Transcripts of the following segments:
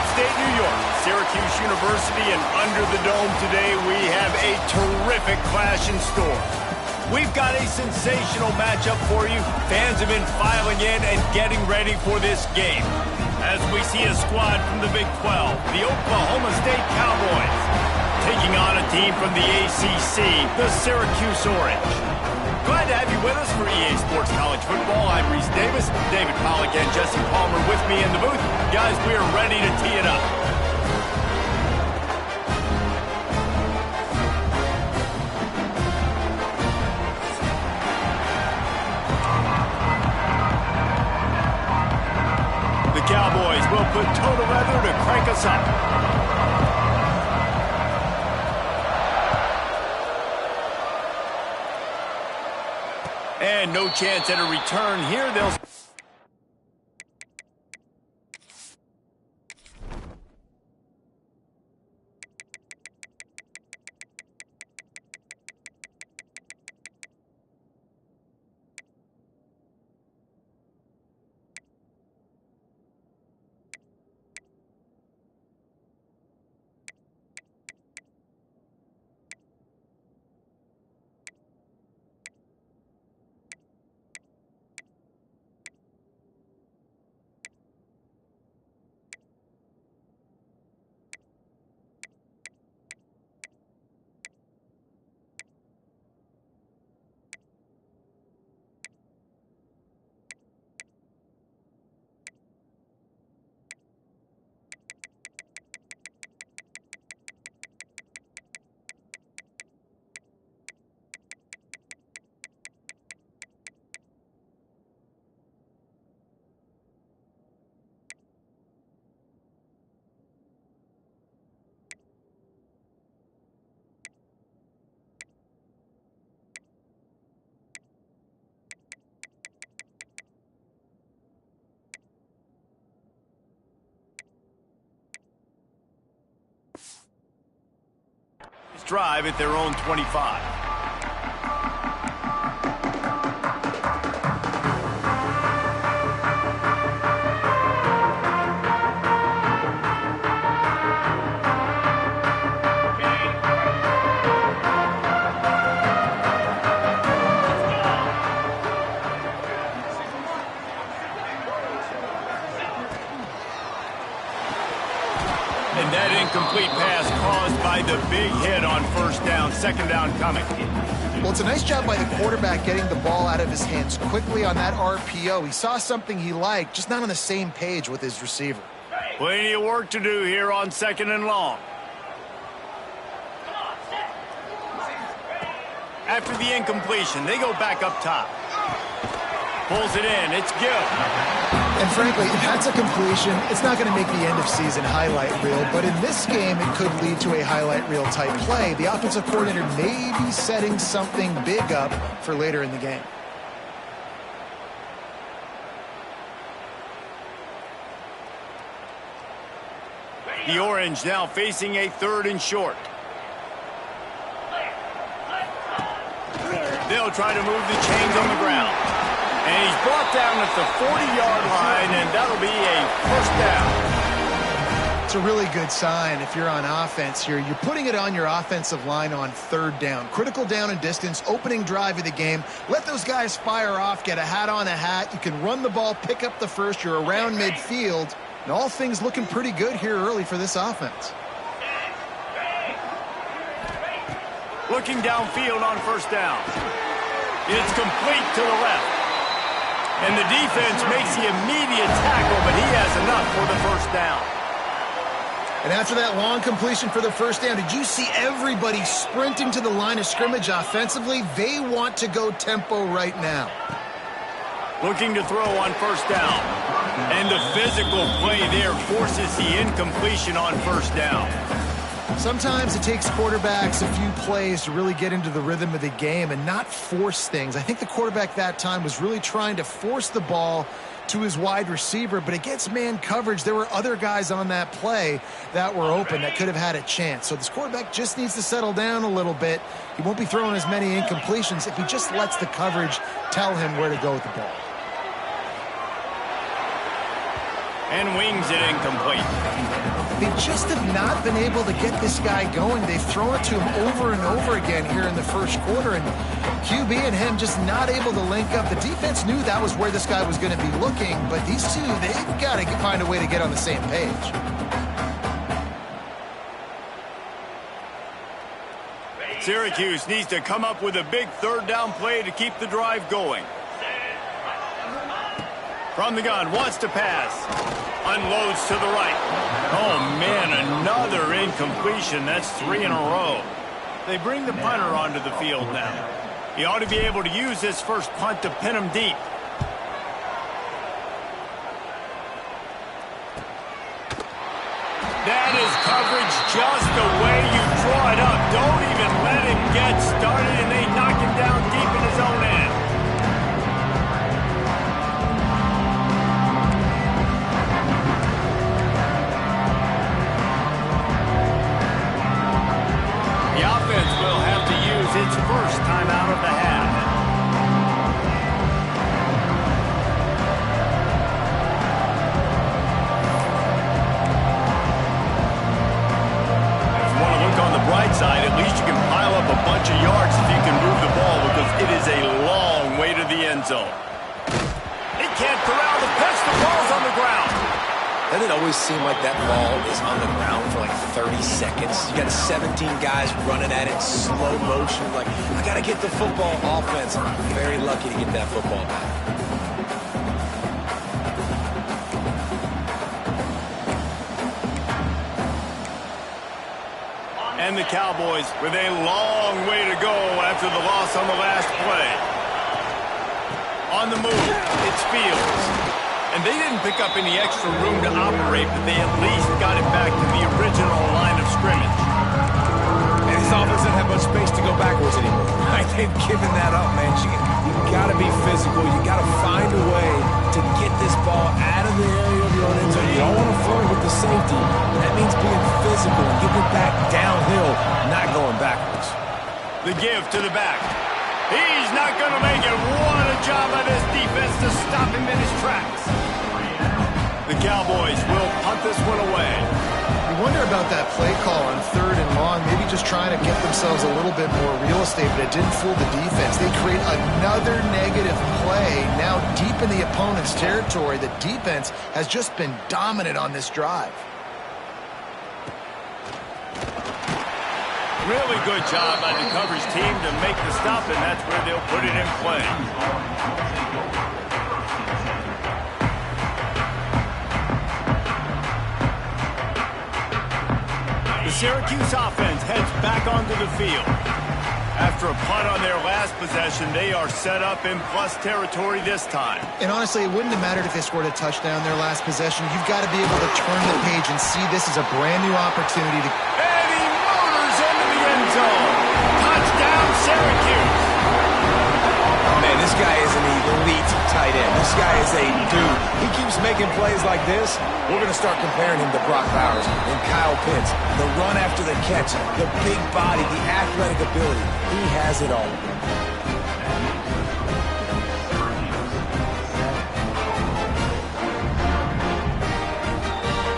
upstate New York, Syracuse University, and under the dome today, we have a terrific clash in store. We've got a sensational matchup for you. Fans have been filing in and getting ready for this game. As we see a squad from the Big 12, the Oklahoma State Cowboys, taking on a team from the ACC, the Syracuse Orange. Glad to have you with us for EA Sports College Football. I'm Reese Davis, David Pollack, and Jesse Palmer with me in the booth. Guys, we are ready to tee it up. The Cowboys will put toe to leather to crank us up. And no chance at a return here. They'll... drive at their own 25. And that incomplete pass caused by the big hit on first down, second down coming. Well, it's a nice job by the quarterback getting the ball out of his hands quickly on that RPO. He saw something he liked, just not on the same page with his receiver. Plenty of work to do here on second and long. After the incompletion, they go back up top. Pulls it in. It's good. And frankly, if that's a completion, it's not going to make the end-of-season highlight reel. But in this game, it could lead to a highlight reel type play. The offensive coordinator may be setting something big up for later in the game. The Orange now facing a third and short. They'll try to move the chains on the ground. And he's brought down at the 40-yard line, and that'll be a first down. It's a really good sign if you're on offense here. You're putting it on your offensive line on third down. Critical down and distance, opening drive of the game. Let those guys fire off, get a hat on a hat. You can run the ball, pick up the first. You're around midfield. And all things looking pretty good here early for this offense. Looking downfield on first down. It's complete to the left. And the defense makes the immediate tackle, but he has enough for the first down. And after that long completion for the first down, did you see everybody sprinting to the line of scrimmage offensively? They want to go tempo right now. Looking to throw on first down. And the physical play there forces the incompletion on first down. Sometimes it takes quarterbacks a few plays to really get into the rhythm of the game and not force things. I think the quarterback that time was really trying to force the ball to his wide receiver, but against man coverage, there were other guys on that play that were open that could have had a chance. So this quarterback just needs to settle down a little bit. He won't be throwing as many incompletions if he just lets the coverage tell him where to go with the ball. And wings it incomplete. They just have not been able to get this guy going. They've thrown it to him over and over again here in the first quarter, and QB and him just not able to link up. The defense knew that was where this guy was going to be looking, but these two, they've got to find a way to get on the same page. Syracuse needs to come up with a big third down play to keep the drive going. From the gun, wants to pass. Unloads to the right. Oh, man, another incompletion. That's 3 in a row. They bring the punter onto the field now. He ought to be able to use his first punt to pin him deep. That is coverage just the way you draw it up. Don't even let him get started, and they knock him down deep in his own end. The offense will have to use its first time out of the half. Bright side, at least you can pile up a bunch of yards if you can move the ball, because it is a long way to the end zone. He can't corral the pitch. The ball's on the ground. Doesn't it always seem like that ball is on the ground for like 30 seconds? You got 17 guys running at it, slow motion. Like, I got to get the football. Offense, I'm very lucky to get that football back. And the Cowboys with a long way to go after the loss on the last play. On the move, it's Fields. And they didn't pick up any extra room to operate, but they at least got it back to the original line of scrimmage. And his offense doesn't have much space to go backwards anymore. They've given that up, man. You got to be physical. You got to find a way to get this ball out of the area of your own end zone. You don't want to flirt with the safety. That means being physical and getting it back downhill, not going backwards. The give to the back. He's not going to make it. What a job by this defense to stop him in his tracks. The Cowboys will punt this one away. You wonder about that play call on 3rd and long, maybe just trying to get themselves a little bit more real estate, but it didn't fool the defense. They create another negative play now deep in the opponent's territory. The defense has just been dominant on this drive. Really good job by the coverage team to make the stop, and that's where they'll put it in play. The Syracuse offense heads back onto the field. After a punt on their last possession, they are set up in plus territory this time. And honestly, it wouldn't have mattered if they scored a touchdown their last possession. You've got to be able to turn the page and see this as a brand new opportunity to... And he motors into the end zone. Touchdown, Syracuse. Man, this guy is an elite tight end. This guy is a dude. He keeps making plays like this. We're going to start comparing him to Brock Bowers and Kyle Pitts. The run after the catch, the big body, the athletic ability. He has it all.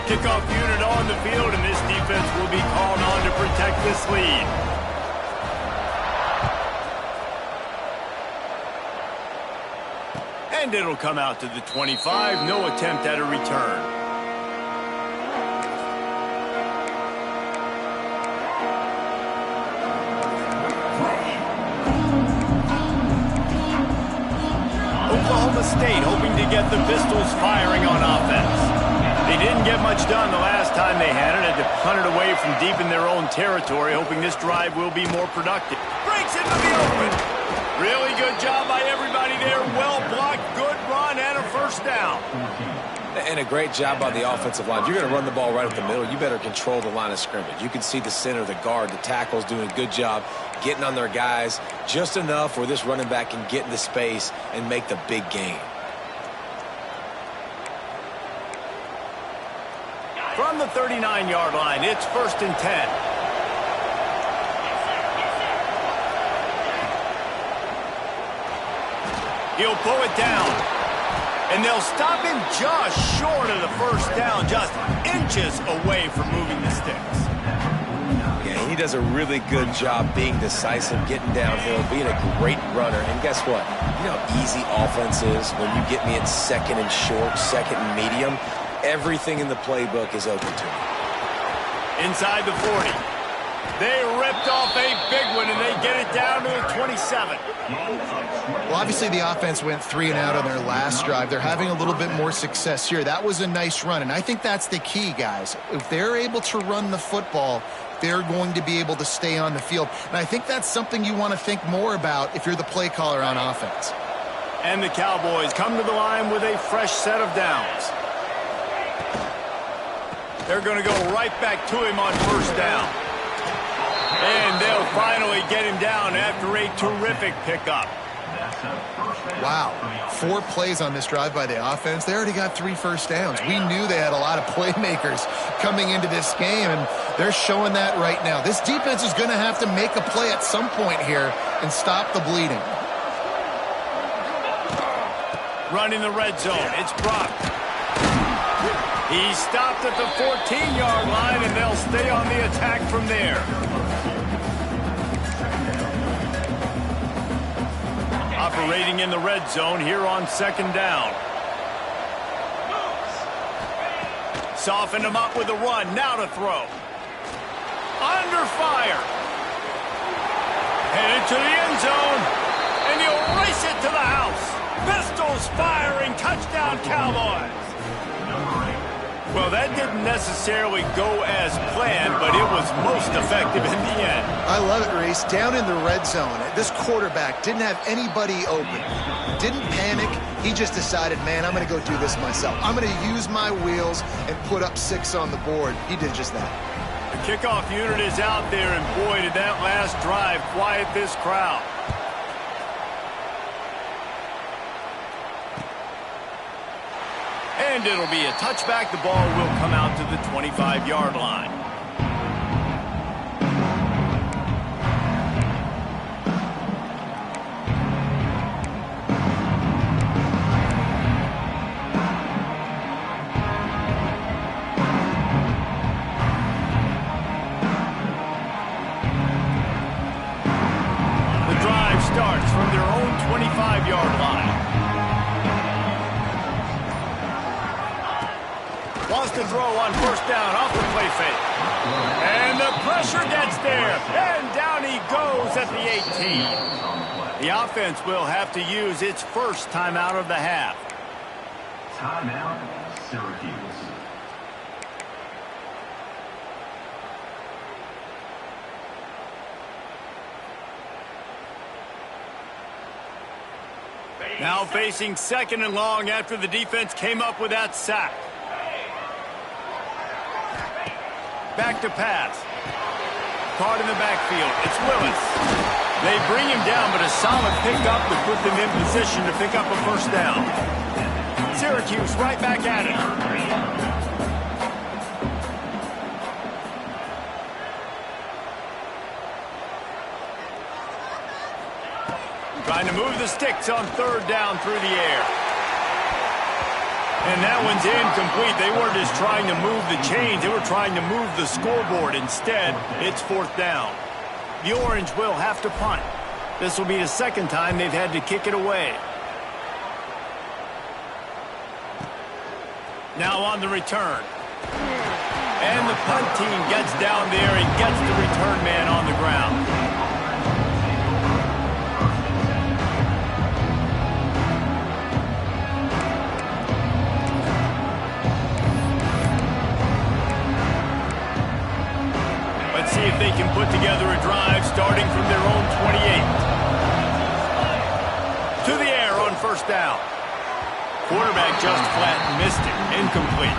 Kickoff unit on the field, and this defense will be called on to protect this lead. And it'll come out to the 25. No attempt at a return. Oklahoma State hoping to get the Pistols firing on offense. They didn't get much done the last time they had it. Had to punt it away from deep in their own territory, hoping this drive will be more productive. Breaks into the open. Really good job by everybody there. Well blocked, good run, and a first down. And a great job by the offensive line. If you're going to run the ball right up the middle, you better control the line of scrimmage. You can see the center, the guard, the tackles doing a good job getting on their guys just enough where this running back can get into space and make the big gain. From the 39-yard line, it's 1st and 10. He'll pull it down. And they'll stop him just short of the first down, just inches away from moving the sticks. Yeah, he does a really good job being decisive, getting downhill, being a great runner. And guess what? You know how easy offense is when you get me at second and short, second and medium? Everything in the playbook is open to me. Inside the 40. They ripped off a big one, and they get it down to the 27. Well, obviously the offense went 3 and out on their last drive. They're having a little bit more success here. That was a nice run, and I think that's the key, guys. If they're able to run the football, they're going to be able to stay on the field. And I think that's something you want to think more about if you're the play caller on offense. And the Cowboys come to the line with a fresh set of downs. They're going to go right back to him on first down. And they'll finally get him down after a terrific pickup. Wow. 4 plays on this drive by the offense. They already got 3 first downs. We knew they had a lot of playmakers coming into this game, and they're showing that right now. This defense is going to have to make a play at some point here and stop the bleeding. Running the red zone. It's Brock. He stopped at the 14-yard line, and they'll stay on the attack from there. Operating in the red zone here on second down. Softened him up with a run. Now to throw. Under fire. Headed to the end zone. And he'll race it to the house. Pistols firing. Touchdown, Cowboys. Well, that didn't necessarily go as planned, but it was most effective in the end. I love it, Reese. Down in the red zone, this quarterback didn't have anybody open. Didn't panic. He just decided, man, I'm going to go do this myself. I'm going to use my wheels and put up 6 on the board. He did just that. The kickoff unit is out there, and boy, did that last drive quiet this crowd. And it'll be a touchback. The ball will come out to the 25-yard line. The drive starts from their own 25-yard line. Wants to throw on first down off the play fake. And the pressure gets there. And down he goes at the 18. The offense will have to use its first timeout of the half. Timeout, Syracuse. Now facing second and long after the defense came up with that sack. Back to pass. Caught in the backfield. It's Willis. They bring him down, but a solid pickup to put them in position to pick up a first down. Syracuse right back at it. Trying to move the sticks on third down through the air. And that one's incomplete. They weren't just trying to move the chains. They were trying to move the scoreboard. Instead, it's fourth down. The Orange will have to punt. This will be the second time they've had to kick it away. Now on the return. And the punt team gets down there and gets the return man on the ground. See if they can put together a drive starting from their own 28. To the air on first down. Quarterback just flat missed it. Incomplete.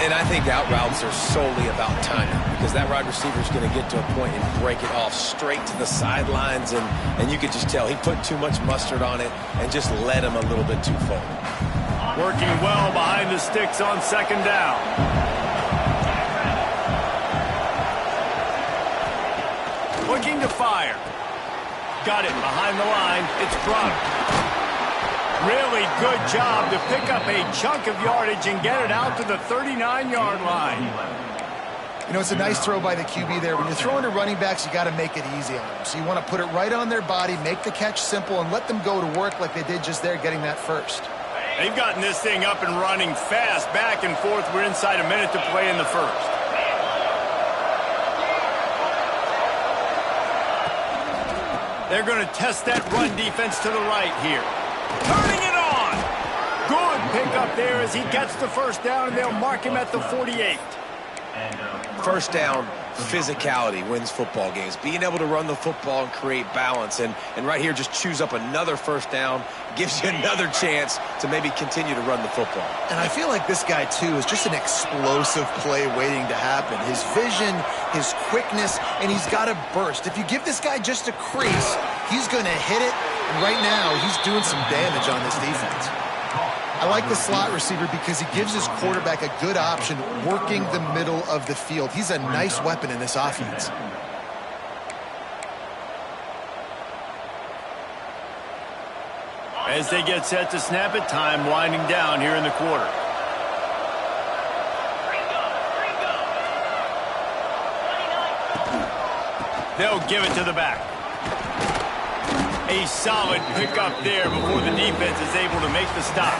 And I think out routes are solely about timing, because that wide receiver is going to get to a point and break it off straight to the sidelines, and you could just tell he put too much mustard on it and just led him a little bit too far. Working well behind the sticks on second down. Looking to fire. Got it behind the line. It's Brock. Really good job to pick up a chunk of yardage and get it out to the 39-yard line. You know, it's a nice throw by the QB there. When you're throwing to running backs, you got to make it easy on them. So you want to put it right on their body, make the catch simple, and let them go to work like they did just there, getting that first. They've gotten this thing up and running fast, back and forth. We're inside a minute to play in the first. They're going to test that run defense to the right here. Turning it on. Good pickup there as he gets the first down, and they'll mark him at the 48. First down, physicality wins football games. Being able to run the football and create balance. And right here, just choose up another first down, gives you another chance to maybe continue to run the football. And I feel like this guy, too, is just an explosive play waiting to happen. His vision, his quickness, and he's got a burst. If you give this guy just a crease, he's going to hit it. And right now, he's doing some damage on this defense. I like the slot receiver because he gives his quarterback a good option working the middle of the field. He's a nice weapon in this offense. As they get set to snap it, time winding down here in the quarter. They'll give it to the back. A solid pickup there before the defense is able to make the stop.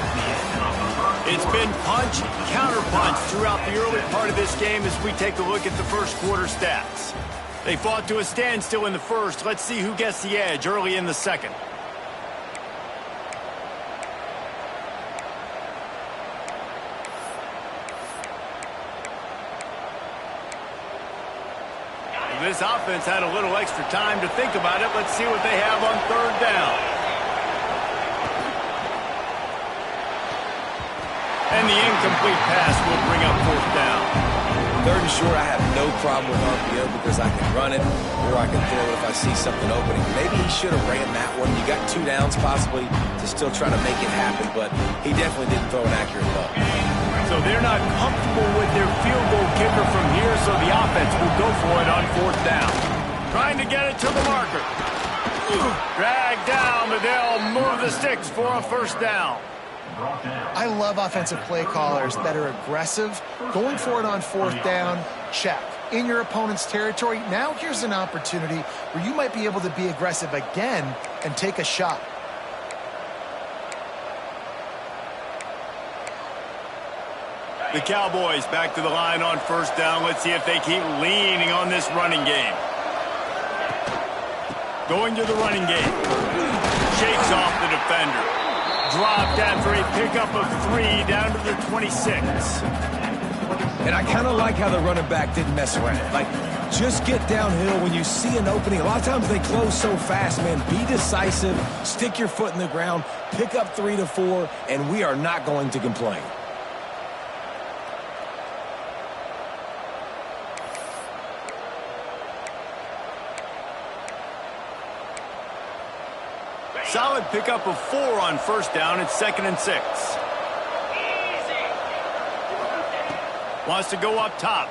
It's been punch, counter punch throughout the early part of this game as we take a look at the first quarter stats. They fought to a standstill in the first. Let's see who gets the edge early in the second. This offense had a little extra time to think about it. Let's see what they have on third down. And the incomplete pass will bring up fourth down. Third and short, I have no problem with RPO because I can run it or I can throw it if I see something opening. Maybe he should have ran that one. You got 2 downs possibly to still try to make it happen, but he definitely didn't throw an accurate ball. So they're not comfortable with their field goal kicker from here, so the offense will go for it on fourth down. Trying to get it to the marker. Dragged down, but they'll move the sticks for a first down. I love offensive play callers that are aggressive. Going for it on fourth down, check. In your opponent's territory, now here's an opportunity where you might be able to be aggressive again and take a shot. The Cowboys back to the line on first down. Let's see if they keep leaning on this running game. Going to the running game. Shakes off the defender. Dropped after a pickup of 3 down to the 26. And I kind of like how the running back didn't mess around. Like, just get downhill when you see an opening. A lot of times they close so fast, man. Be decisive. Stick your foot in the ground. Pick up 3 to 4, and we are not going to complain. Solid pickup of 4 on first down. It's 2nd and 6. Wants to go up top.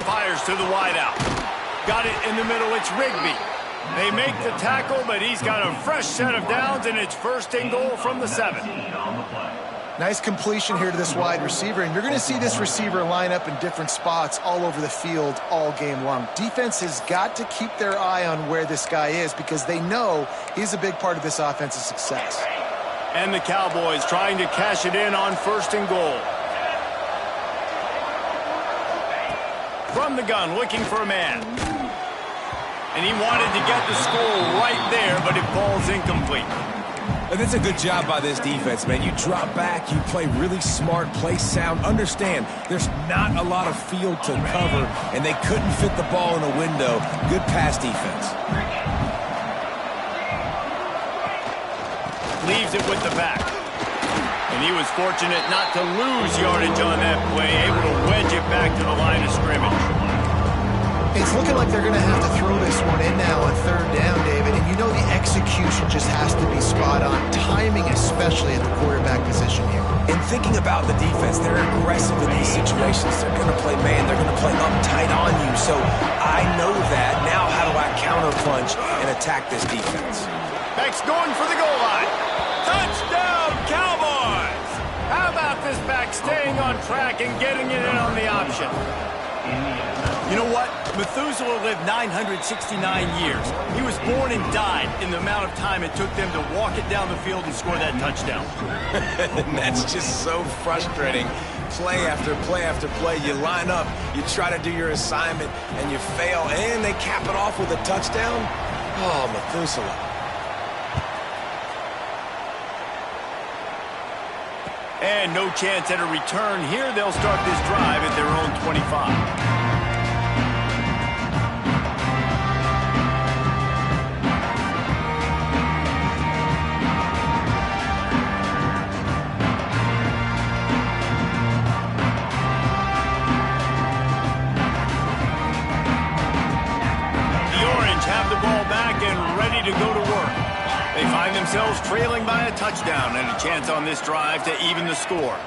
Fires to the wideout. Got it in the middle. It's Rigby. They make the tackle, but he's got a fresh set of downs, and it's 1st and goal from the 7. Nice completion here to this wide receiver, and you're going to see this receiver line up in different spots all over the field all game long. Defense has got to keep their eye on where this guy is because they know he's a big part of this offense's success. And the Cowboys trying to cash it in on 1st and goal. From the gun, looking for a man. And he wanted to get the score right there, but it falls incomplete. And that's a good job by this defense, man. You drop back, you play really smart, play sound. Understand, there's not a lot of field to cover, and they couldn't fit the ball in a window. Good pass defense. Leaves it with the back. And he was fortunate not to lose yardage on that play, able to wedge it back to the line of scrimmage. It's looking like they're going to have to throw this one in now on third down, David. And you know the execution just has to be spot on. Timing, especially at the quarterback position here. And thinking about the defense, they're aggressive in these situations. They're going to play man. They're going to play up tight on you. So I know that. Now how do I counter punch and attack this defense? Beck's going for the goal line. Touchdown, staying on track and getting it in on the option. You know what? Methuselah lived 969 years. He was born and died in the amount of time it took them to walk it down the field and score that touchdown. And that's just so frustrating. Play after play after play, you line up, you try to do your assignment, and you fail, and they cap it off with a touchdown? Oh, Methuselah. And no chance at a return here. They'll start this drive at their own 25. To go to work. They find themselves trailing by a touchdown and a chance on this drive to even the score.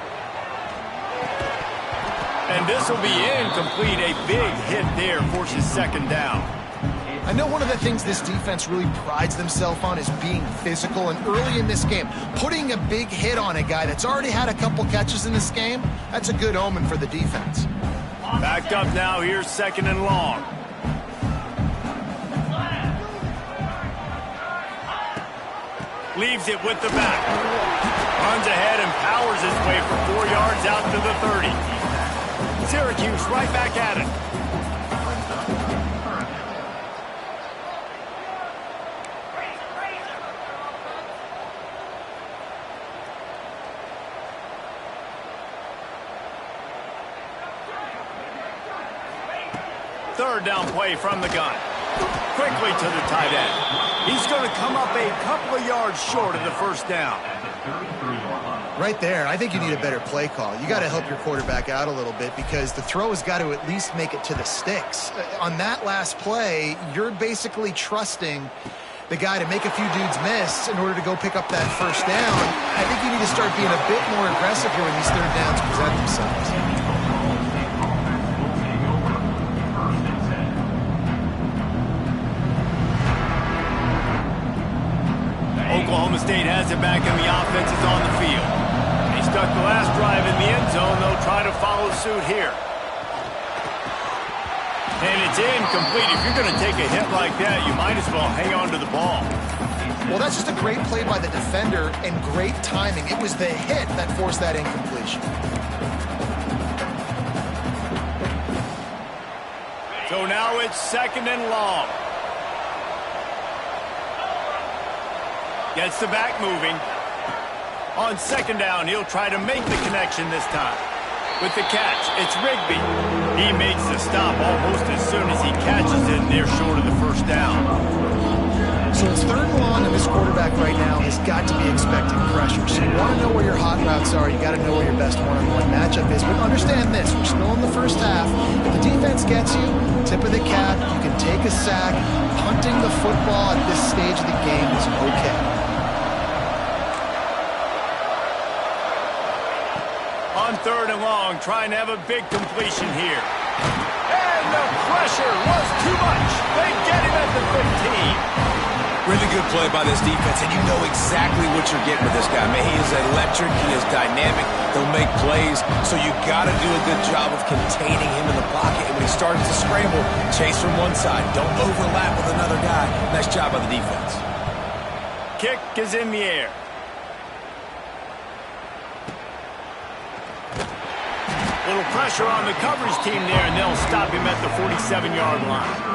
And this will be incomplete. A big hit there forces second down. I know one of the things this defense really prides themselves on is being physical, and early in this game, putting a big hit on a guy that's already had a couple catches in this game, that's a good omen for the defense. Backed up now, here's second and long. Leaves it with the back. Runs ahead and powers his way for 4 yards out to the 30. Syracuse right back at it. Third down play from the gun. Quickly to the tight end. He's going to come up a couple of yards short of the first down. Right there, I think you need a better play call. You got to help your quarterback out a little bit because the throw has got to at least make it to the sticks. On that last play, you're basically trusting the guy to make a few dudes miss in order to go pick up that first down. I think you need to start being a bit more aggressive here when these third downs present themselves. Oklahoma State has it back and the offense is on the field. They stuck the last drive in the end zone. They'll try to follow suit here. And it's incomplete. If you're going to take a hit like that, you might as well hang on to the ball. Well, that's just a great play by the defender and great timing. It was the hit that forced that incompletion. So now it's second and long. Gets the back moving. On second down, he'll try to make the connection this time. With the catch, it's Rigby. He makes the stop almost as soon as he catches it, and they're short of the first down. So it's third and long, and this quarterback right now has got to be expecting pressure. So you want to know where your hot routes are. You got to know where your best one-on-one matchup is. But understand this, we're still in the first half. If the defense gets you, tip of the cap, you can take a sack. Punting the football at this stage of the game is okay. On third and long, trying to have a big completion here. And the pressure was too much. They get him at the 15. Really good play by this defense, and you know exactly what you're getting with this guy. Man, he is electric, he is dynamic, he'll make plays, so you got to do a good job of containing him in the pocket. And when he starts to scramble, chase from one side. Don't overlap with another guy. Nice job by the defense. Kick is in the air. Little pressure on the coverage team there, and they'll stop him at the 47-yard line.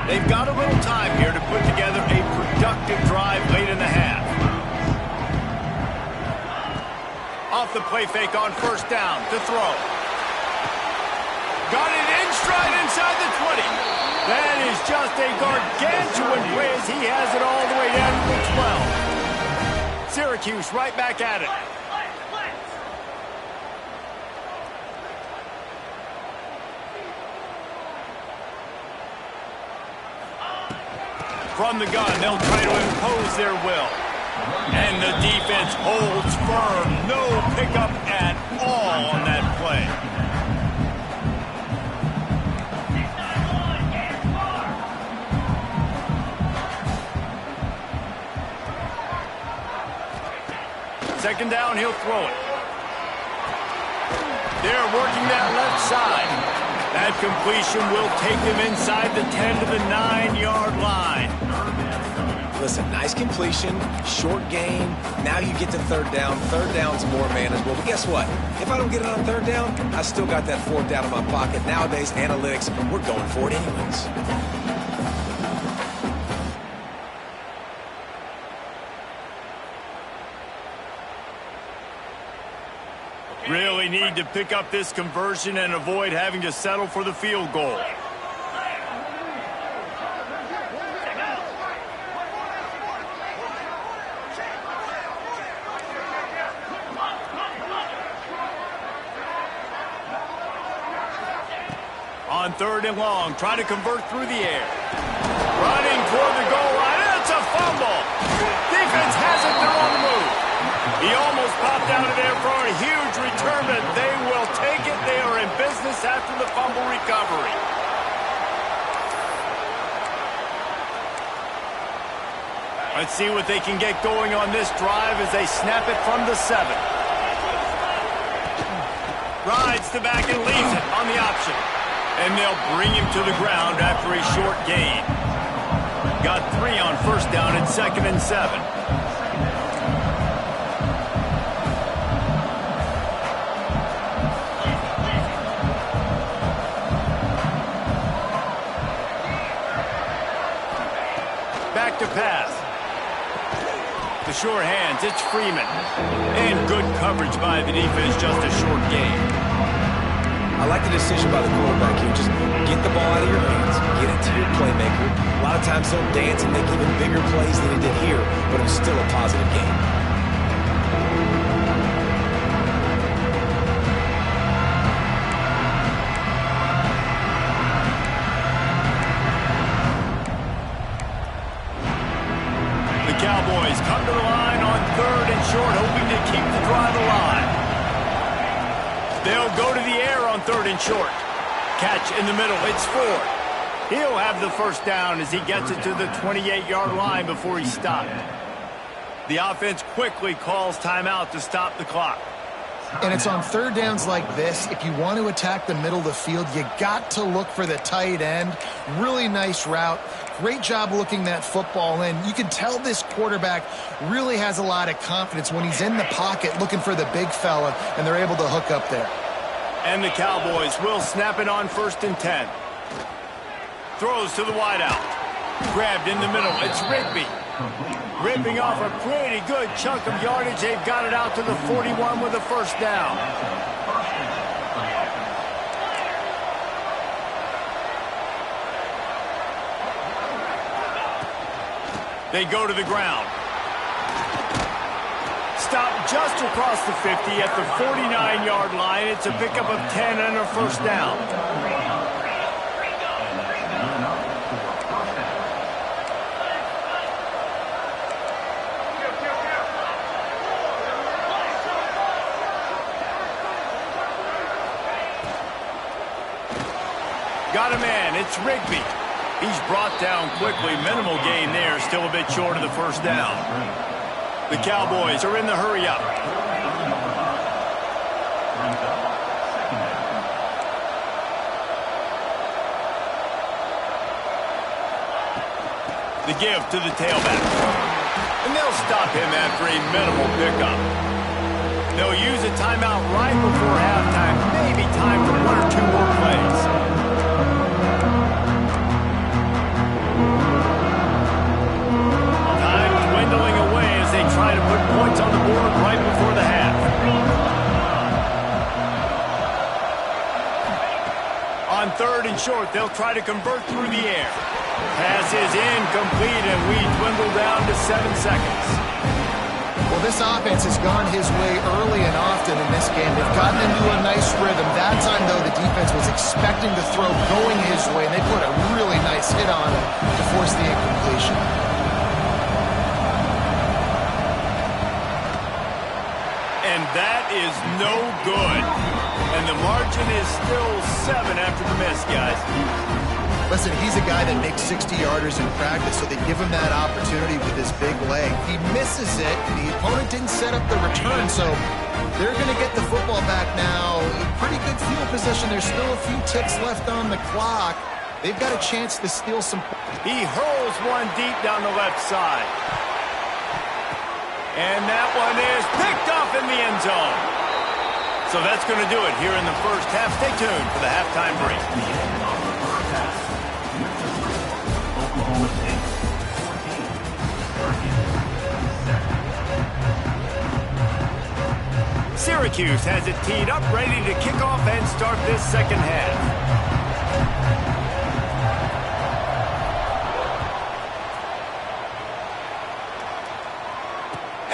They've got a little time here to put together a productive drive late in the half. Off the play fake on first down to throw. Got it in stride inside the 20. That is just a gargantuan play as he has it all the way down to the 12. Syracuse right back at it. From the gun, they'll try to impose their will. And the defense holds firm. No pickup at all on that play. second down, he'll throw it. They're working that left side. That completion will take them inside the 10 to the 9-yard line. Listen, nice completion, short game. Now you get to third down. Third down's more manageable. But guess what? If I don't get it on third down, I still got that fourth down in my pocket. Nowadays, analytics, we're going for it anyways. Really need to pick up this conversion and avoid having to settle for the field goal. On third and long, try to convert through the air. Running toward the goal line, it's a fumble. Defense has it, they're on the move. He almost popped out of there for a huge return, but they will take it. They are in business after the fumble recovery. Let's see what they can get going on this drive as they snap it from the 7. Rides the back and leaves it on the option. And they'll bring him to the ground after a short gain. Got 3 on first down at 2nd and 7. Back to pass. The sure hands, it's Freeman. And good coverage by the defense, just a short gain. I like the decision by the quarterback here. Just get the ball out of your hands. Get it to your playmaker. A lot of times he'll dance and make even bigger plays than he did here, but it was still a positive game. The Cowboys come to the line on third and short, hoping to keep the drive alive. They'll go to the air on third and short. Catch in the middle, it's Ford. He'll have the first down as he gets it to the 28-yard line before he's stopped. The offense quickly calls timeout to stop the clock. And it's on third downs like this, if you want to attack the middle of the field, you got to look for the tight end. Really nice route. Great job looking that football in. You can tell this quarterback really has a lot of confidence when he's in the pocket looking for the big fella, and they're able to hook up there. And the Cowboys will snap it on 1st and 10. Throws to the wideout. Grabbed in the middle. It's Rigby. Ripping off a pretty good chunk of yardage. They've got it out to the 41 with a first down. They go to the ground. Stop just across the 50 at the 49-yard line. It's a pickup of 10 and a first down. Got a man, it's Rigby. He's brought down quickly. Minimal gain there, still a bit short of the first down. The Cowboys are in the hurry up. The give to the tailback. And they'll stop him after a minimal pickup. They'll use a timeout right before halftime. Maybe time for 1 or 2 more plays. Try to put points on the board right before the half. On third and short, they'll try to convert through the air. Pass is incomplete, and we dwindle down to 7 seconds. Well, this offense has gone his way early and often in this game. They've gotten into a nice rhythm. That time, though, the defense was expecting to throw going his way, and they put a really nice hit on it to force the incompletion. And that is no good. And the margin is still 7 after the miss, guys. Listen, he's a guy that makes 60-yarders in practice, so they give him that opportunity with his big leg. He misses it. The opponent didn't set up the return, so they're going to get the football back now. Pretty good field position. There's still a few ticks left on the clock. They've got a chance to steal some. He hurls one deep down the left side. And that one is picked off in the end zone. So that's going to do it here in the first half. Stay tuned for the halftime break. The end of the first half. Oklahoma State 14. Syracuse has it teed up, ready to kick off and start this second half.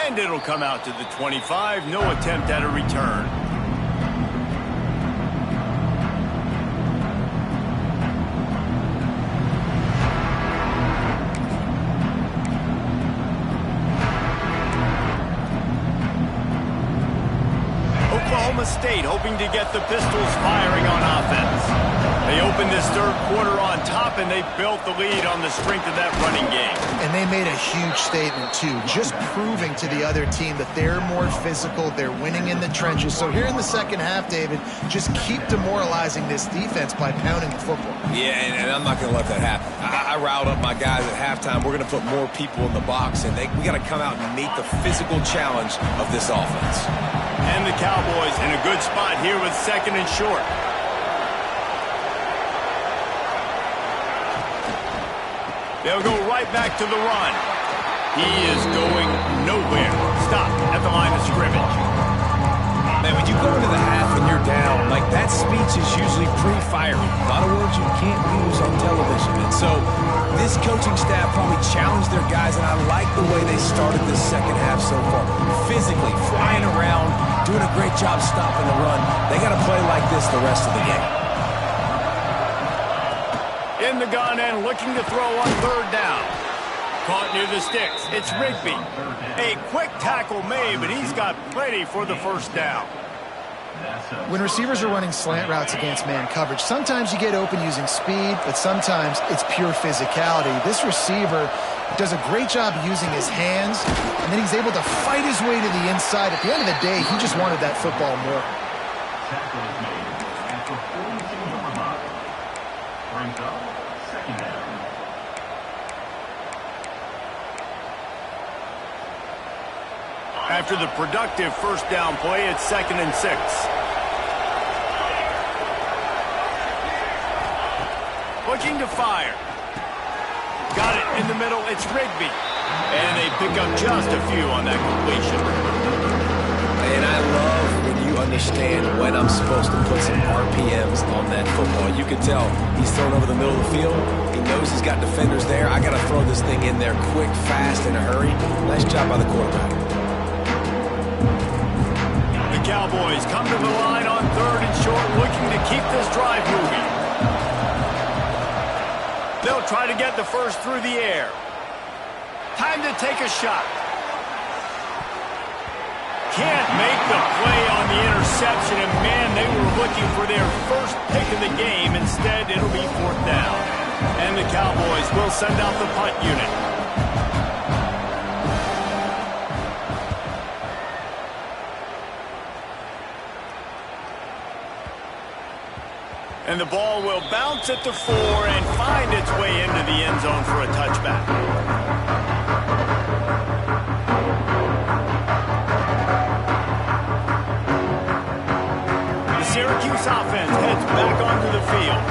And it'll come out to the 25. No attempt at a return. Oklahoma State hoping to get the Pistols firing on offense. They opened this third quarter on top, and they built the lead on the strength of that running game. And they made a huge statement, too, just proving to the other team that they're more physical, they're winning in the trenches. So here in the second half, David, just keep demoralizing this defense by pounding the football. Yeah, and I'm not going to let that happen. I riled up my guys at halftime. We're going to put more people in the box, and we got to come out and meet the physical challenge of this offense. And the Cowboys in a good spot here with second and short. They'll go right back to the run. He is going nowhere. Stop at the line of scrimmage. Man, when you go into the half and you're down, like that speech is usually pretty fiery. A lot of words you can't use on television. And so this coaching staff probably challenged their guys, and I like the way they started this second half so far. Physically, flying around, doing a great job stopping the run. They got to play like this the rest of the game. In the gun and looking to throw on third down. Caught near the sticks. It's Rigby. A quick tackle made, but he's got plenty for the first down. When receivers are running slant routes against man coverage, sometimes you get open using speed, but sometimes it's pure physicality. This receiver does a great job using his hands, and then he's able to fight his way to the inside. At the end of the day, he just wanted that football more. Tackle is made after 42 yard line. Brings up second down. After the productive first down play, it's 2nd and 6. Looking to fire. Got it in the middle. It's Rigby. And they pick up just a few on that completion. And I love when you understand when I'm supposed to put some RPMs on that football. You can tell he's thrown over the middle of the field. He knows he's got defenders there. I got to throw this thing in there quick, fast, in a hurry. Nice job by the quarterback. The Cowboys come to the line on third and short, looking to keep this drive moving. They'll try to get the first through the air. Time to take a shot. Can't make the play on the interception, and man, they were looking for their first pick of the game. Instead, it'll be fourth down. And the Cowboys will send out the punt unit. And the ball will bounce at the 4 and find its way into the end zone for a touchback. The Syracuse offense heads back onto the field.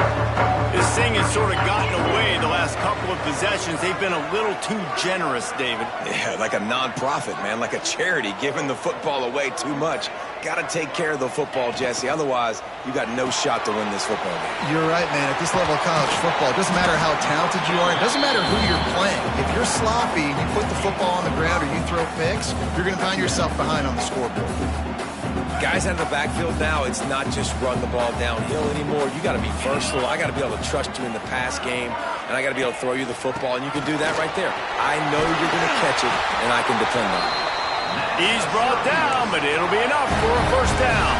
This thing has sort of gotten away the last couple of possessions. They've been a little too generous, David. Yeah, like a non-profit, man, like a charity, giving the football away too much. Got to take care of the football, Jesse. Otherwise, you got no shot to win this football game. You're right, man. At this level of college football, it doesn't matter how talented you are. It doesn't matter who you're playing. If you're sloppy and you put the football on the ground or you throw picks, you're going to find yourself behind on the scoreboard. Guys out of the backfield now, it's not just run the ball downhill anymore. You got to be versatile. I got to be able to trust you in the pass game, and I got to be able to throw you the football, and you can do that right there. I know you're going to catch it, and I can depend on it. He's brought down, but it'll be enough for a first down.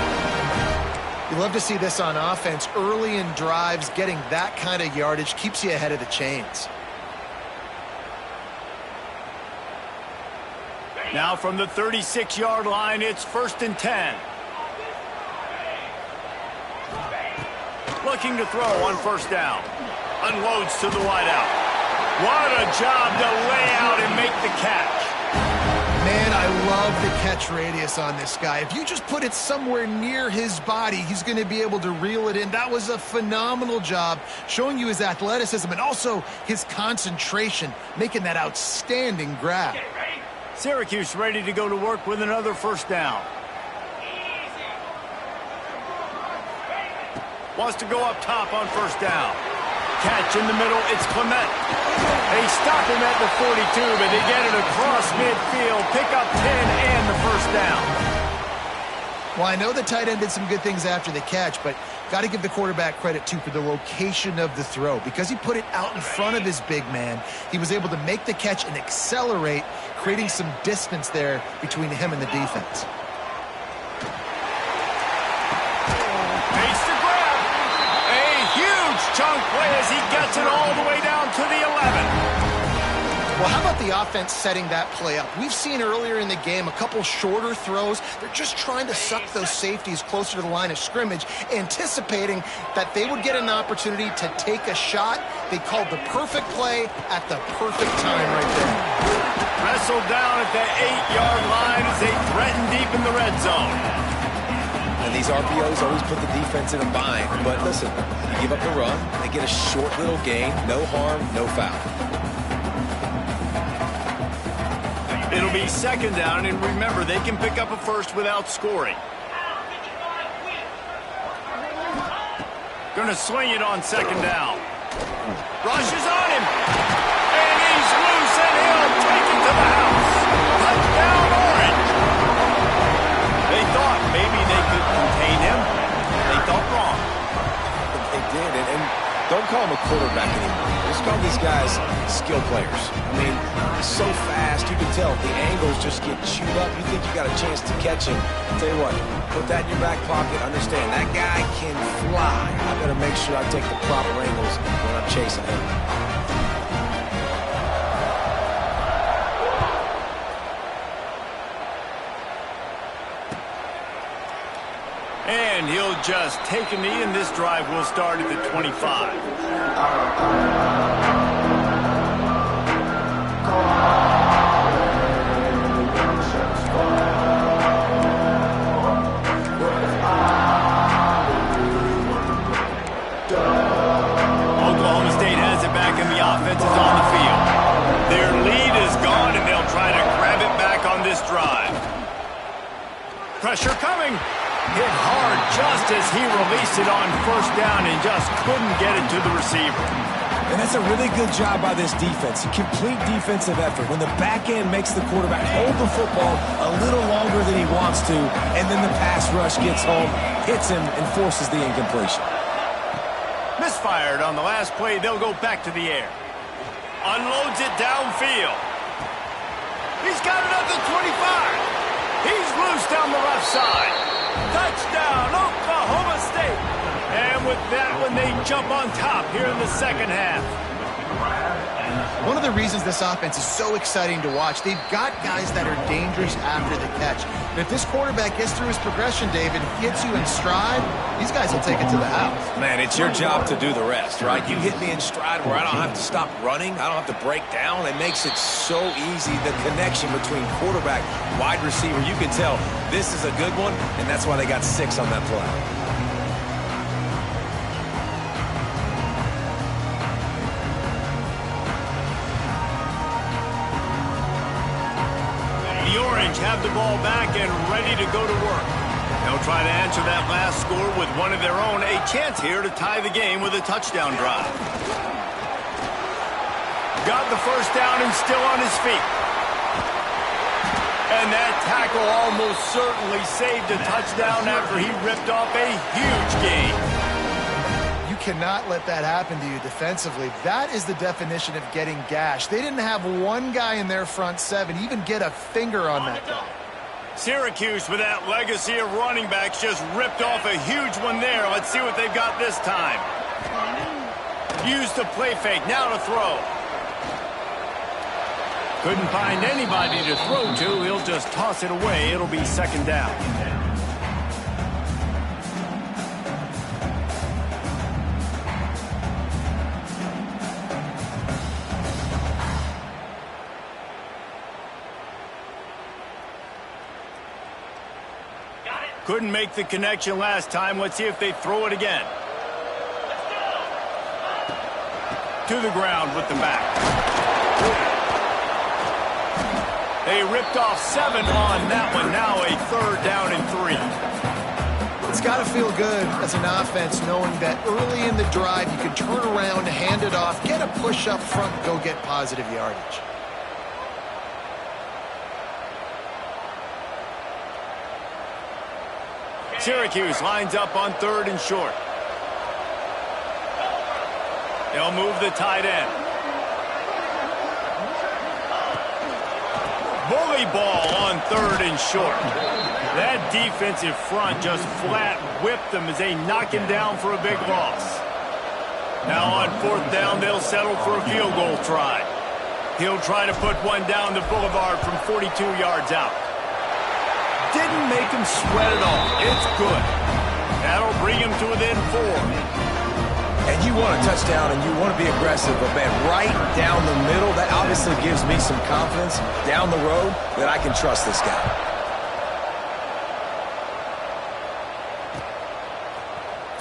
You love to see this on offense. Early in drives, getting that kind of yardage keeps you ahead of the chains. Now from the 36-yard line, it's 1st and 10. Looking to throw on 1st down. Unloads to the wideout. What a job to lay out and make the catch. Man, I love the catch radius on this guy. If you just put it somewhere near his body, he's going to be able to reel it in. That was a phenomenal job, showing you his athleticism and also his concentration, making that outstanding grab. Syracuse ready to go to work with another 1st down. Wants to go up top on 1st down. Catch in the middle, it's Clement. They stop him at the 42, but they get it across midfield, pick up 10 and the 1st down. Well, I know the tight end did some good things after the catch, but got to give the quarterback credit, too, for the location of the throw. Because he put it out in front of his big man, he was able to make the catch and accelerate, creating some distance there between him and the defense. Chunk play as he gets it all the way down to the 11. Well, how about the offense setting that play up? We've seen earlier in the game a couple shorter throws. They're just trying to suck those safeties closer to the line of scrimmage, anticipating that they would get an opportunity to take a shot. They called the perfect play at the perfect time right there. Wrestled down at the 8-yard line as they threaten deep in the red zone. And these RPOs always put the defense in a bind. But listen, you give up the run, they get a short little gain, no harm, no foul. It'll be 2nd down, and remember, they can pick up a 1st without scoring. Gonna swing it on 2nd down. Rushes on him. And he's loose, and he'll take it to the house. Touchdown, Orange. They thought maybe they could contain him. They thought wrong. They did, and don't call him a quarterback anymore. Just call these guys skill players. I mean, he's so fast, you can tell the angles just get chewed up. You think you got a chance to catch him. I'll tell you what, put that in your back pocket. Understand, that guy can fly. I better make sure I take the proper angles when I'm chasing him. And he'll just take a knee, and this drive will start at the 25. Oklahoma State has it back, and the offense is on the field. Their lead is gone, and they'll try to grab it back on this drive. Pressure coming. Hit hard just as he released it on 1st down and just couldn't get it to the receiver. And that's a really good job by this defense. A complete defensive effort. When the back end makes the quarterback hold the football a little longer than he wants to, and then the pass rush gets home, hits him, and forces the incompletion. Misfired on the last play. They'll go back to the air. Unloads it downfield. He's got it at the 25. He's loose down the left side. Touchdown, Oklahoma State. And with that one, they jump on top here in the 2nd half. One of the reasons this offense is so exciting to watch, they've got guys that are dangerous after the catch. And if this quarterback gets through his progression, David, hits you in stride, these guys will take it to the house. Man, it's your job to do the rest, right? You hit me in stride where I don't have to stop running. I don't have to break down. It makes it so easy, the connection between quarterback, wide receiver. You can tell this is a good one, and that's why they got 6 on that play. The Orange have the ball back and ready to go to work. They'll try to answer that last score with one of their own. A chance here to tie the game with a touchdown drive. Got the 1st down and still on his feet. And that tackle almost certainly saved a touchdown after he ripped off a huge gain. You cannot let that happen to you defensively. That is the definition of getting gashed. They didn't have one guy in their front 7 even get a finger on that guy. Syracuse, with that legacy of running backs, just ripped off a huge one there. Let's see what they've got this time. Use the play fake, now to throw. Couldn't find anybody to throw to. He'll just toss it away. It'll be second down. Couldn't make the connection last time. Let's see if they throw it again. To the ground with the back. They ripped off 7 on that one. Now a third down and 3. It's got to feel good as an offense knowing that early in the drive you can turn around, hand it off, get a push up front, and go get positive yardage. Syracuse lines up on 3rd and short. They'll move the tight end. Bully ball on 3rd and short. That defensive front just flat whipped them as they knock him down for a big loss. Now on 4th down, they'll settle for a field goal try. He'll try to put one down the boulevard from 42 yards out. Didn't make him sweat at all. It's good. That'll bring him to within 4. And you want a touchdown and you want to be aggressive, but man, right down the middle, that obviously gives me some confidence down the road that I can trust this guy.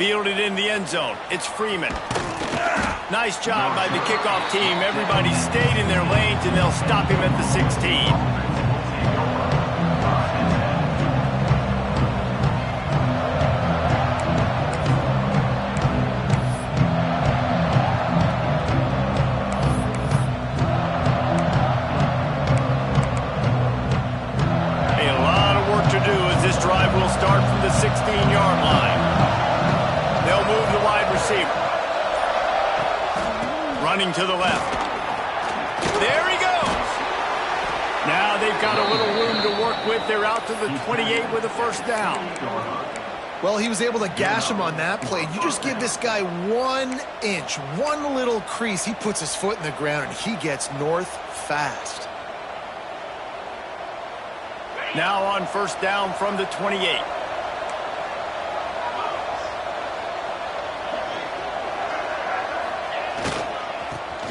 Fielded in the end zone. It's Freeman. Nice job by the kickoff team. Everybody stayed in their lanes, and they'll stop him at the 16. Drive will start from the 16-yard line. They'll move the wide receiver. Running to the left. There he goes. Now they've got a little room to work with. They're out to the 28 with a first down. Well, he was able to gash him on that play. You just give this guy 1 inch, one little crease. He puts his foot in the ground, and he gets north fast. Now on first down from the 28.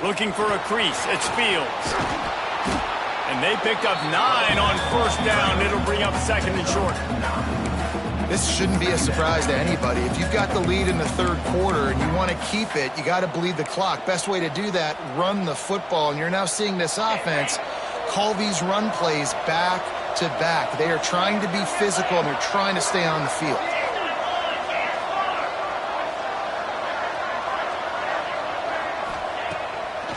Looking for a crease. It's Fields. And they picked up 9 on first down. It'll bring up 2nd and short. This shouldn't be a surprise to anybody. If you've got the lead in the 3rd quarter and you want to keep it, you got to bleed the clock. Best way to do that, run the football. And you're now seeing this offense call these run plays back to back. They are trying to be physical, and they're trying to stay on the field.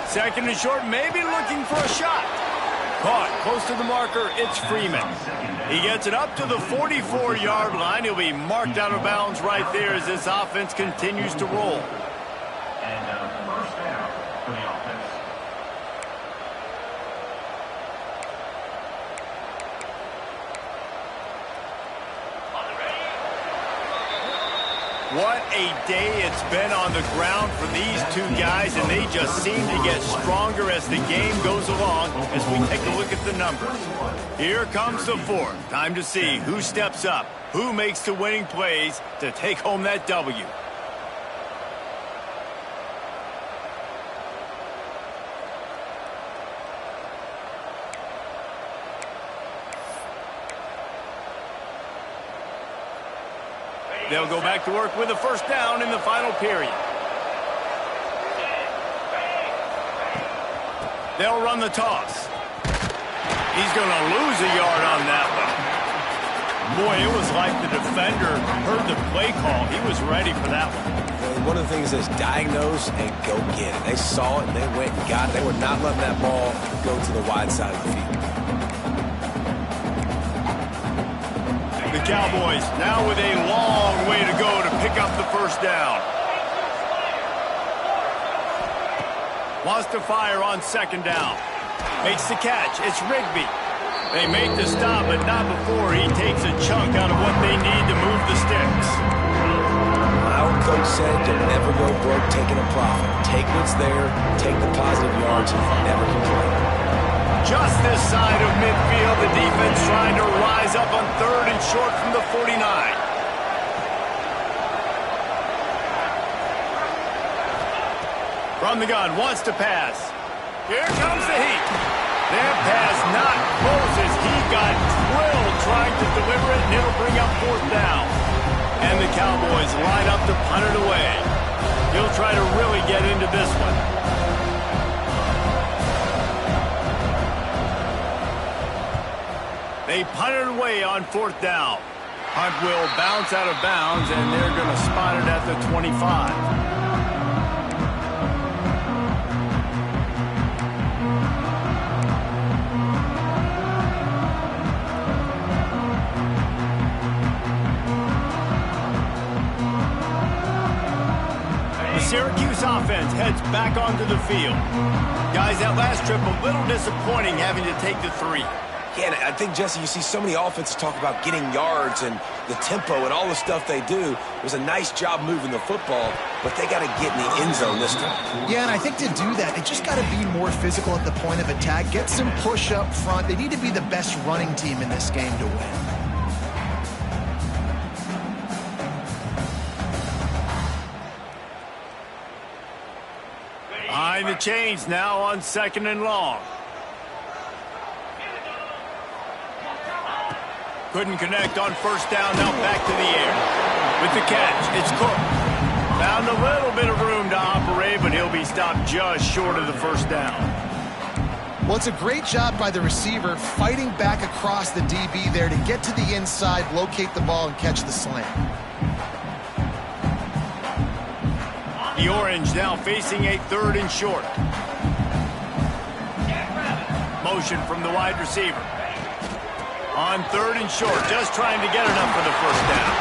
Second and short, maybe looking for a shot. Caught close to the marker. It's Freeman. He gets it up to the 44-yard line. He'll be marked out of bounds right there as this offense continues to roll. And first down for the offense. What a day it's been on the ground for these two guys, and they just seem to get stronger as the game goes along as we take a look at the numbers. Here comes the 4th. Time to see who steps up, who makes the winning plays to take home that W. They'll go back to work with a first down in the final period. They'll run the toss. He's going to lose a yard on that one. Boy, it was like the defender heard the play call. He was ready for that one. And one of the things is diagnose and go get it. They saw it and they went and got it. They were not letting that ball go to the wide side of the field. The Cowboys now with a long way to go to pick up the first down. Wants to fire on 2nd down. Makes the catch. It's Rigby. They make the stop, but not before he takes a chunk out of what they need to move the sticks. My old coach said you'll never go broke taking a profit. Take what's there, take the positive yards, and never complain. Just this side of midfield, the defense trying to rise up on 3rd and short from the 49. From the gun, wants to pass. Here comes the heat. That pass not close as he got drilled trying to deliver it, and it'll bring up 4th down. And the Cowboys line up to punt it away. He'll try to really get into this one. They punt it away on 4th down. Punt will bounce out of bounds, and they're going to spot it at the 25. Syracuse offense heads back onto the field. Guys, that last trip a little disappointing having to take the 3. Yeah, and I think, Jesse, you see so many offenses talk about getting yards and the tempo and all the stuff they do. It was a nice job moving the football, but they got to get in the end zone this time. Yeah, and I think to do that, they just got to be more physical at the point of attack, get some push up front. They need to be the best running team in this game to win. Behind the chains now on 2nd and long. Couldn't connect on 1st down, now back to the air. With the catch, it's Cook. Found a little bit of room to operate, but he'll be stopped just short of the 1st down. Well, it's a great job by the receiver fighting back across the DB there to get to the inside, locate the ball, and catch the slant. The Orange now facing a 3rd and short. Motion from the wide receiver. On 3rd and short, just trying to get enough for the 1st down.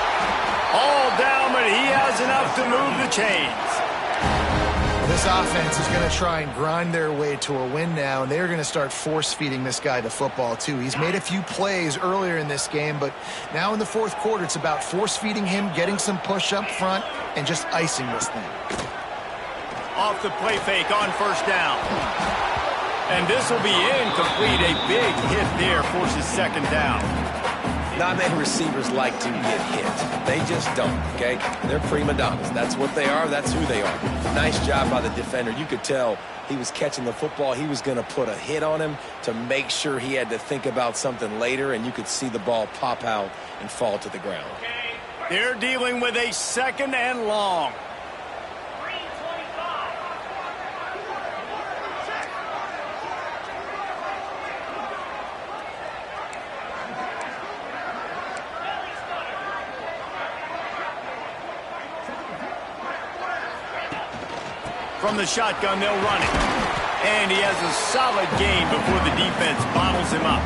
All down, but he has enough to move the chains. This offense is going to try and grind their way to a win now, and they're going to start force-feeding this guy the football, too. He's made a few plays earlier in this game, but now in the 4th quarter, it's about force-feeding him, getting some push up front, and just icing this thing. Off the play fake on 1st down. And this will be incomplete. A big hit there forces 2nd down. Not many receivers like to get hit. They just don't, okay? They're prima donnas. That's what they are. That's who they are. Nice job by the defender. You could tell he was catching the football. He was going to put a hit on him to make sure he had to think about something later, and you could see the ball pop out and fall to the ground. They're dealing with a 2nd and long. From the shotgun, they'll run it. And he has a solid gain before the defense bottles him up.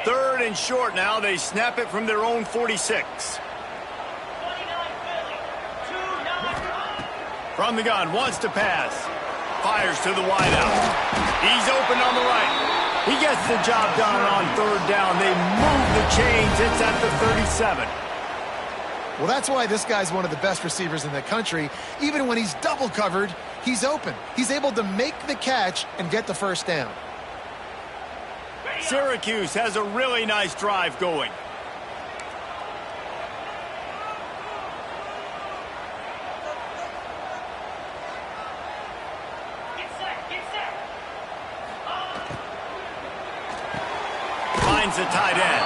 Third and short now. They snap it from their own 46. From the gun, wants to pass. Fires to the wideout. He's open on the right. He gets the job done on 3rd down. They move the chains. It's at the 37. Well, that's why this guy's one of the best receivers in the country. Even when he's double covered, he's open. He's able to make the catch and get the 1st down. Syracuse has a really nice drive going. Finds the tight end.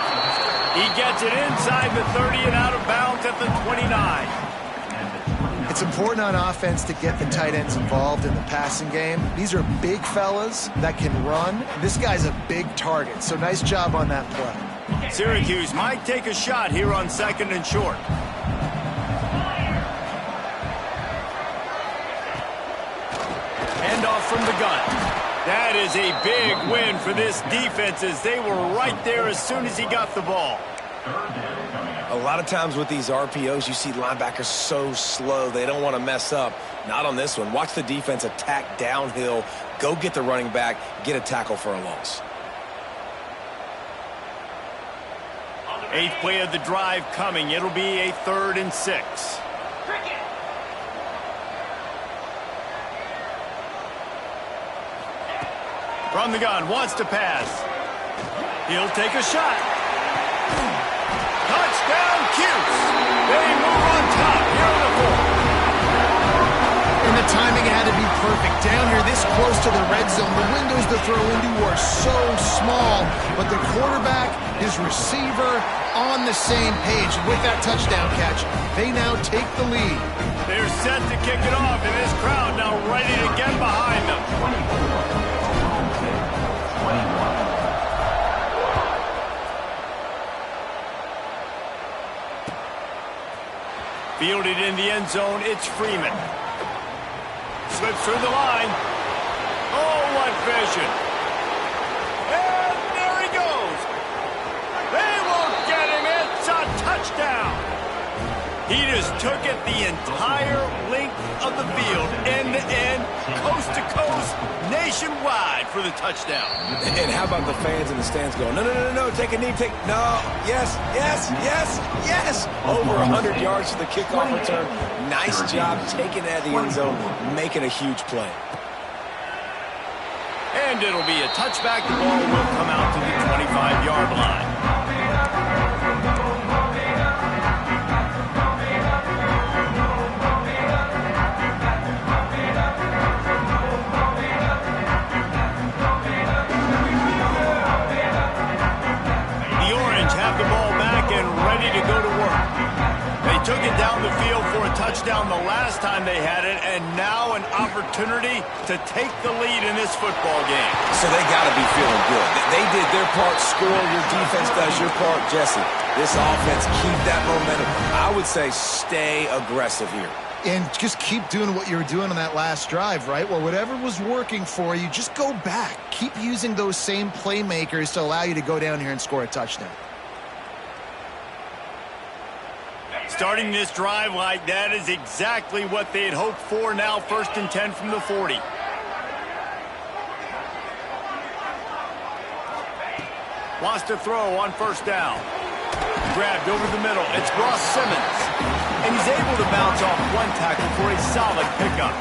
He gets it inside the 30 and out of bounds at the 29. It's important on offense to get the tight ends involved in the passing game. These are big fellas that can run. This guy's a big target, so nice job on that play. Syracuse might take a shot here on 2nd and short. Handoff from the gun. That is a big win for this defense as they were right there as soon as he got the ball. Third down coming up. A lot of times with these RPOs, you see linebackers so slow. They don't want to mess up. Not on this one. Watch the defense attack downhill, go get the running back, get a tackle for a loss. 8th play of the drive coming. It'll be a 3rd and 6. From the gun, wants to pass. He'll take a shot. Touchdown, Cuse. They move on top. Here in the 4th. And the timing had to be perfect. Down here this close to the red zone, the windows to throw into are so small, but the quarterback, his receiver, on the same page. With that touchdown catch, they now take the lead. They're set to kick it off, and this crowd now ready to get behind them. 21. Fielded in the end zone, it's Freeman. Slips through the line. Oh, what vision. And there he goes. They won't get him. It's a touchdown. He just took it the entire length of the field, end to end, coast to coast, nationwide for the touchdown. And how about the fans in the stands going, no, no, no, no, take a knee, no, yes, yes, yes, yes. Over 100 yards to the kickoff return. Nice job taking that in the end zone, making a huge play. And it'll be a touchback. The ball will come out to the 25-yard line. To go to work. They took it down the field for a touchdown the last time they had it, and now an opportunity to take the lead in this football game. So they got to be feeling good. They did their part, score. Your defense does your part. Jesse, this offense, keep that momentum. I would say stay aggressive here. And just keep doing what you were doing on that last drive, right? Well, whatever was working for you, just go back. Keep using those same playmakers to allow you to go down here and score a touchdown. Starting this drive like that is exactly what they had hoped for. Now 1st and 10 from the 40. Wants to throw on 1st down. Grabbed over the middle. It's Ross Simmons. And he's able to bounce off one tackle for a solid pickup.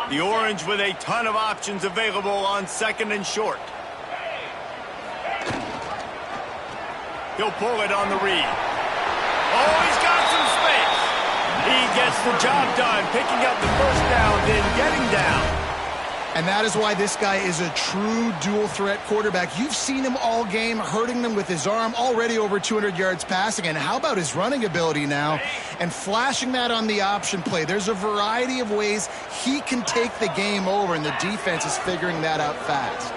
The Orange with a ton of options available on 2nd and short. He'll pull it on the read. Oh, he's got some space. He gets the job done, picking up the 1st down, then getting down. And that is why this guy is a true dual-threat quarterback. You've seen him all game, hurting them with his arm, already over 200 yards passing. And how about his running ability now? And flashing that on the option play. There's a variety of ways he can take the game over, and the defense is figuring that out fast.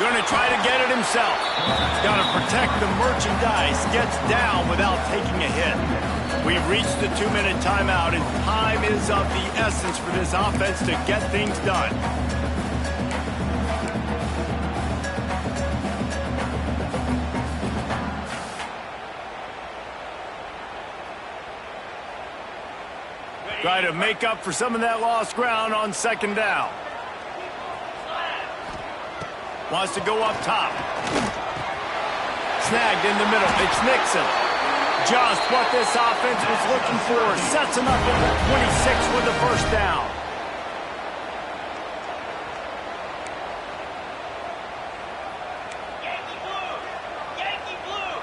Going to try to get it himself. Got to protect the merchandise. Gets down without taking a hit. We've reached the 2-minute timeout, and time is of the essence for this offense to get things done. Try to make up for some of that lost ground on 2nd down. Wants to go up top. Snagged in the middle. It's Nixon. Just what this offense was looking for. Sets him up at the 26 with the 1st down. Yankee blue! Yankee blue!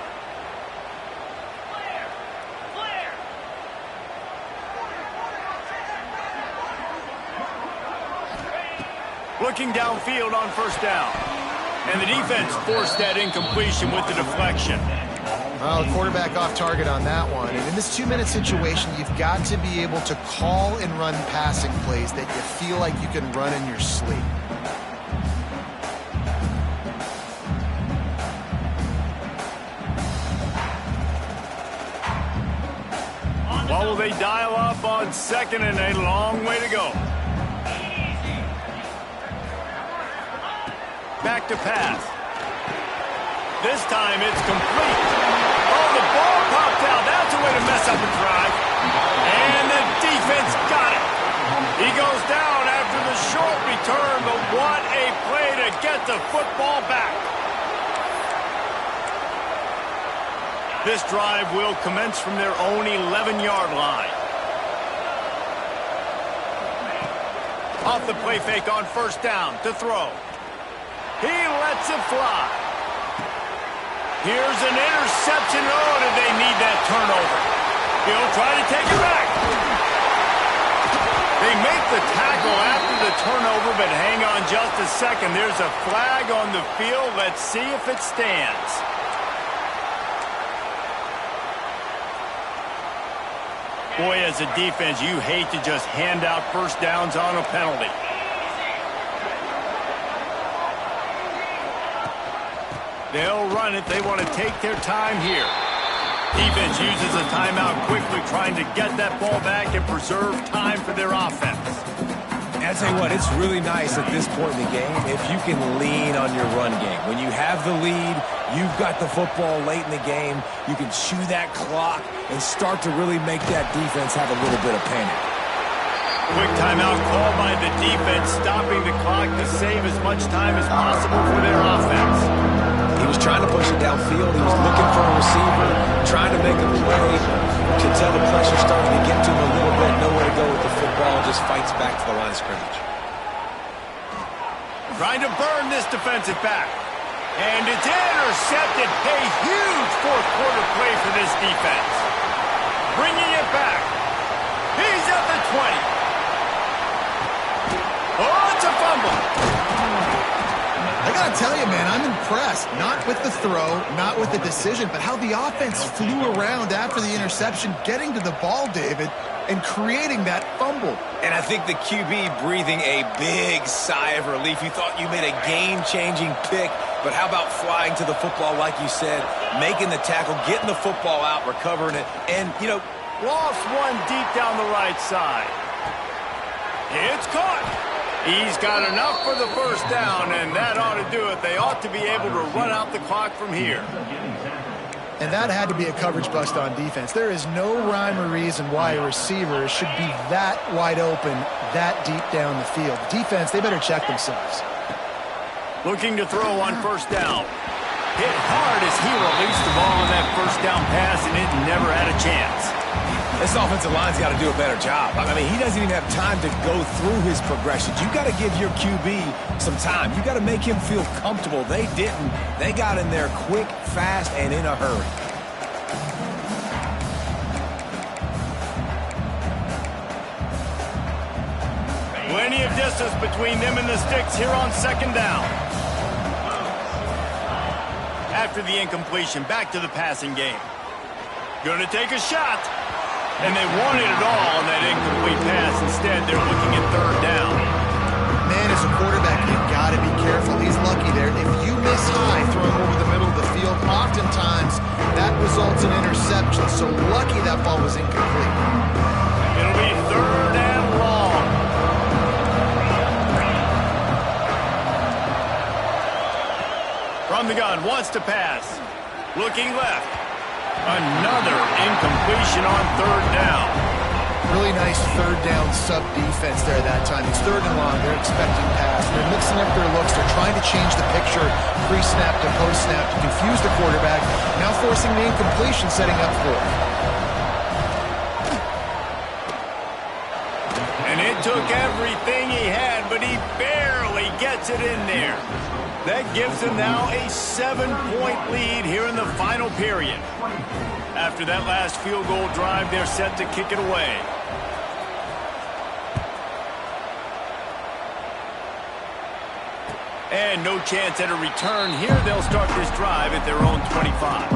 Flare! Flare! Looking downfield on 1st down. And the defense forced that incompletion with the deflection. Well, the quarterback off target on that one. And in this 2-minute situation, you've got to be able to call and run passing plays that you feel like you can run in your sleep. So they dial up on second and a long way to go. Back to pass. This time it's complete. Oh, the ball popped out. That's a way to mess up a drive. And the defense got it. He goes down after the short return, but what a play to get the football back. This drive will commence from their own 11-yard line. Off the play fake on first down to throw. He lets it fly. Here's an interception. Oh, did they need that turnover? He'll try to take it back. They make the tackle after the turnover, but hang on just a second. There's a flag on the field. Let's see if it stands. Boy, as a defense, you hate to just hand out first downs on a penalty. They'll run it. They want to take their time here. Defense uses a timeout quickly, trying to get that ball back and preserve time for their offense. And I tell you what, it's really nice at this point in the game if you can lean on your run game. When you have the lead, you've got the football late in the game, you can chew that clock and start to really make that defense have a little bit of panic. Quick timeout called by the defense, stopping the clock to save as much time as possible for their offense. He was trying to push it downfield. He was looking for a receiver, trying to make a play. You can tell the pressure starting to get to him a little bit. Nowhere to go with the football. Just fights back to the line of scrimmage. Trying to burn this defensive back. And it's intercepted. A huge fourth quarter play for this defense. Bringing it back. He's at the 20. Oh, it's a fumble. I gotta tell you, man, I'm impressed. Not with the throw, not with the decision, but how the offense flew around after the interception, getting to the ball, David, and creating that fumble. And I think the QB breathing a big sigh of relief. You thought you made a game-changing pick, but how about flying to the football, like you said, making the tackle, getting the football out, recovering it, and, you know, lost one deep down the right side. It's caught. He's got enough for the first down, and that ought to do it. They ought to be able to run out the clock from here. And that had to be a coverage bust on defense. There is no rhyme or reason why a receiver should be that wide open, that deep down the field. Defense, they better check themselves. Looking to throw on first down. Hit hard as he released the ball on that first down pass, and it never had a chance. This offensive line's got to do a better job. I mean, he doesn't even have time to go through his progressions. You got to give your QB some time. You got to make him feel comfortable. They didn't. They got in there quick, fast, and in a hurry. Plenty of distance between them and the sticks here on second down. After the incompletion, back to the passing game. Gonna take a shot. And they wanted it all on that incomplete pass. Instead, they're looking at third down. Man, as a quarterback, you got to be careful. He's lucky there. If you miss high throwing over the middle of the field, oftentimes that results in interception. So lucky that ball was incomplete. It'll be third and long. From the gun, wants to pass. Looking left. Another incompletion on third down. Really nice third down sub-defense there that time. It's third and long. They're expecting pass. They're mixing up their looks. They're trying to change the picture pre-snap to post-snap to confuse the quarterback. Now forcing the incompletion, setting up fourth. And it took everything he had, but he barely gets it in there. That gives them now a 7-point lead here in the final period. After that last field goal drive, they're set to kick it away. And no chance at a return here. They'll start this drive at their own 25.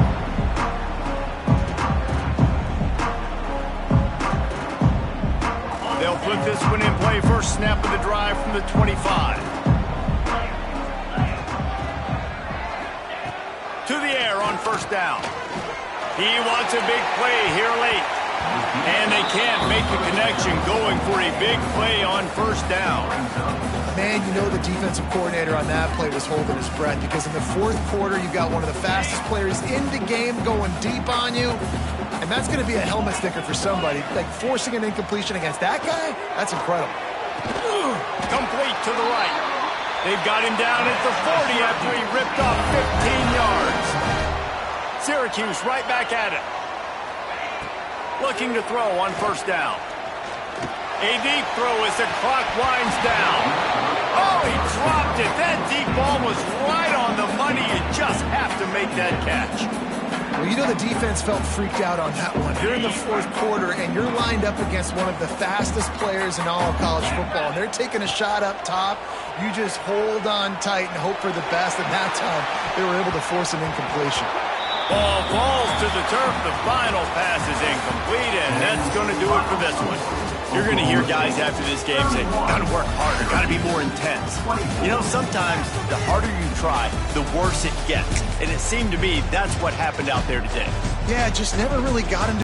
They'll put this one in play. First snap of the drive from the 25. To the air on first down. He wants a big play here late. And they can't make the connection, going for a big play on first down. Man, you know the defensive coordinator on that play was holding his breath, because in the fourth quarter, you got one of the fastest players in the game going deep on you, and that's going to be a helmet sticker for somebody. Like, forcing an incompletion against that guy, that's incredible. Complete to the right. They've got him down at the 40 after he ripped off 15 yards. Syracuse right back at it. Looking to throw on first down. A deep throw as the clock winds down. Oh, he dropped it. That deep ball was right on the money. You just have to make that catch. Well, you know the defense felt freaked out on that one. You're in the fourth quarter, and you're lined up against one of the fastest players in all of college football, and they're taking a shot up top. You just hold on tight and hope for the best, and that time they were able to force an incompletion. Ball falls to the turf. The final pass is incomplete, and that's going to do it for this one. You're going to hear guys after this game say, got to work harder, got to be more intense. You know, sometimes the harder you try, the worse it gets. And it seemed to me that's what happened out there today. Yeah, just never really got into